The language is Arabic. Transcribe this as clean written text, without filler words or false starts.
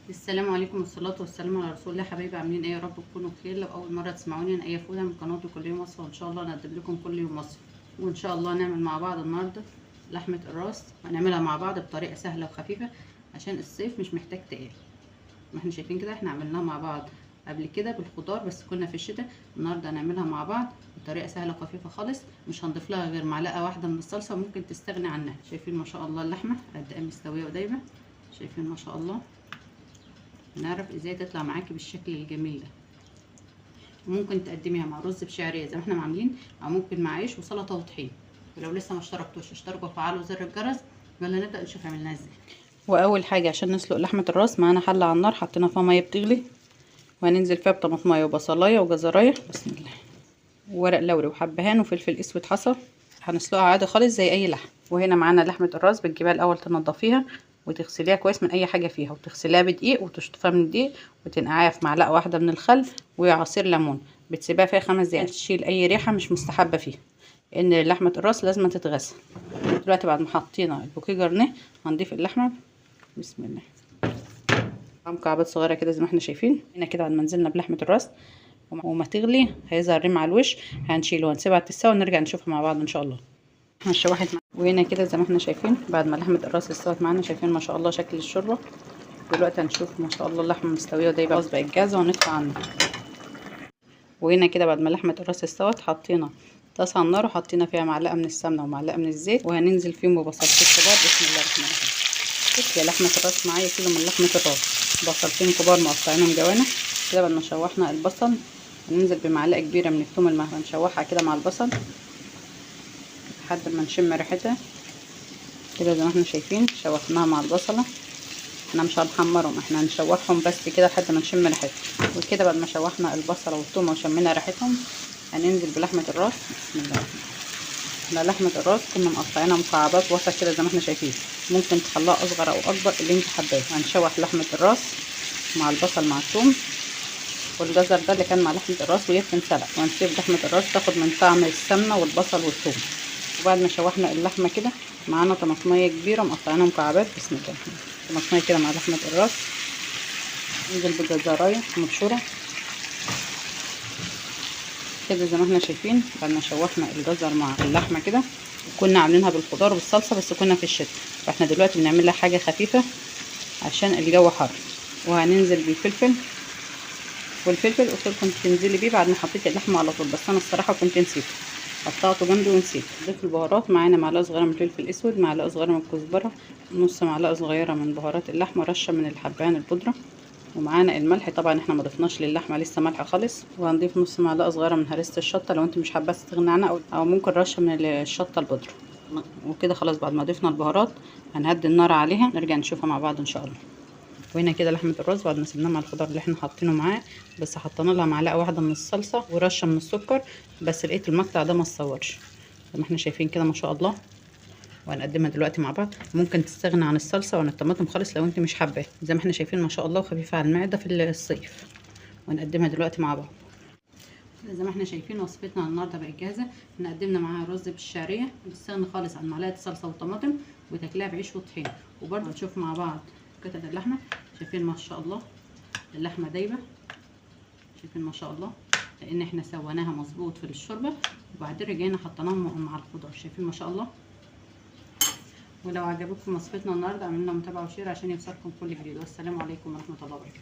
السلام عليكم والصلاة والسلام على رسول الله. حبايبي عاملين ايه؟ يا رب تكونوا بخير. لو اول مرة تسمعوني انا ايه فوده من قناة كل يوم وصفة، وان شاء الله نقدم لكم كل يوم وصفة، وان شاء الله نعمل مع بعض النهارده لحمة الراس. هنعملها مع بعض بطريقة سهلة وخفيفة عشان الصيف مش محتاج تقيل. ما احنا شايفين كده، احنا عملناها مع بعض قبل كده بالخضار بس كنا في الشتاء. النهارده هنعملها مع بعض بطريقة سهلة وخفيفة خالص. مش هنضيف لها غير معلقة واحدة من الصلصة، وممكن تستغني عنها. شايفين ما شاء الله اللحمة قد ايه مستوية ودايبة. شايفين ما شاء الله. نعرف ازاي تطلع معاكي بالشكل الجميل ده. ممكن تقدميها مع رز بشعريه زي ما احنا عاملين، او ممكن مع عيش وسلطه وطحين. ولو لسه ما اشتركتوش اشتركوا وفعلوا زر الجرس. يلا نبدا نشوف عملناها ازاي. واول حاجه عشان نسلق لحمه الراس، معانا حله على النار حطينا فيها ميه بتغلي، وهننزل فيها بطماطمايه وبصلايه وجزرايه، بسم الله، وورق لوري وحبهان وفلفل اسود حصى. هنسلقها عادي خالص زي اي لحم. وهنا معانا لحمه الراس، بتجيبها الاول تنضفيها وتغسليها كويس من اي حاجه فيها، وتغسليها بدقيق وتشطفيها من الدقيق، وتنقعيها في معلقه واحده من الخل وعصير ليمون. بتسيبها فيها 5 دقايق تشيل اي ريحه مش مستحبه فيها، ان لحمه الراس لازم تتغسل. دلوقتي بعد ما حطينا البوكيه جرنيه هنضيف اللحمه، بسم الله، مكعبات صغيره كده زي ما احنا شايفين. هنا كده بعد ما نزلنا بلحمه الراس وما تغلي هيظهر ريم على الوش، هنشيله ونسيبها تستوي ونرجع نشوفها مع بعض ان شاء الله. هنشوحت وهنا كده زي ما احنا شايفين بعد ما لحمه الراس استوت معانا، شايفين ما شاء الله شكل الشوربه. دلوقتي هنشوف ما شاء الله اللحمه مستويه ودايبه، خلاص بقت جاهزه ونطفي عنها. وهنا كده بعد ما لحمه الراس استوت حطينا طاسه على النار وحطينا فيها معلقه من السمنه ومعلقه من الزيت، وهننزل فيهم ببصلتين كبار، بسم الله الرحمن الرحيم. بصي يا لحمه الراس معايا كيلو من لحمه الراس، بصلتين كبار مقطعينهم جوانح كده. بعد ما شوحنا البصل هننزل بمعلقه كبيره من الثوم المهري، نشوحها كده مع البصل لحد ما نشم ريحتها كده زي ما احنا شايفين. شوحناها مع البصله، احنا مش هنحمرهم، احنا هنشوحهم بس كده لحد ما نشم ريحتهم. وكده بعد ما شوحنا البصله والثوم وشمينا ريحتهم هننزل بلحمه الراس، بسم الله. احنا لحمه الراس كنا مقطعينها مكعبات وسط كده زي ما احنا شايفين، ممكن تخليها اصغر او اكبر اللي انت حباه. هنشوح لحمه الراس مع البصل مع الثوم والجزر ده اللي كان مع لحمه الراس، وهي بتنسلق، وهنسيب لحمه الراس تاخد من طعم السمنه والبصل والثوم. وبعد ما شوحنا اللحمه كده معانا طماطميه كبيره مقطعينها مكعبات، بسم الله، طماطميه كده مع لحمه الراس. ننزل بجزرايه مبشوره كده زي ما احنا شايفين. بعد ما شوحنا الجزر مع اللحمه كده، وكنا عاملينها بالخضار وبالصلصه بس كنا في الشتاء، فاحنا دلوقتي بنعمل لها حاجه خفيفه عشان الجو حر. وهننزل بالفلفل، والفلفل قلت لكم تنزلي بيه بعد ما حطيت اللحمه على طول، بس انا الصراحه كنت نسيت، قطعته جنبي ونسيت. نضيف البهارات، معانا معلقه صغيره من الفلفل الاسود، معلقه صغيره من الكزبره، نص معلقه صغيره من بهارات اللحمه، رشه من الحبهان البودره، ومعانا الملح. طبعا احنا ما ضفناش للحمه لسه ملح خالص. وهنضيف نص معلقه صغيره من هريسه الشطه لو انت مش حابه تستغني عنها، او ممكن رشه من الشطه البودره. وكده خلاص بعد ما ضفنا البهارات هنهدي النار عليها، نرجع نشوفها مع بعض ان شاء الله. وهنا كده لحمه الراس بعد ما سيبناها مع الخضار اللي احنا حاطينه معاه، بس حطينا لها معلقه واحده من الصلصه ورشه من السكر، بس لقيت المقطع ده ما اتصورش زي ما احنا شايفين كده ما شاء الله. وهنقدمها دلوقتي مع بعض. ممكن تستغنى عن الصلصه وعن الطماطم خالص لو انت مش حباه، زي ما احنا شايفين ما شاء الله، وخفيفه على المعده في الصيف. وهنقدمها دلوقتي مع بعض. زي ما احنا شايفين وصفتنا النهارده بقت جاهزه. احنا قدمنا معاها رز بالشعريه، بتستغنى خالص عن معلقه صلصه وطماطم، وتاكلها بعيش وطحين. وبرده نشوف مع بعض قطعه اللحمه. شايفين ما شاء الله اللحمه دايبه، شايفين ما شاء الله، لان احنا سويناها مظبوط في الشوربه وبعدين رجعنا حطيناها مع الخضار. شايفين ما شاء الله. ولو عجبتكم وصفتنا النهارده اعملوا لنا متابعه وشير عشان يوصلكم كل جديد. والسلام عليكم ورحمه الله وبركاته.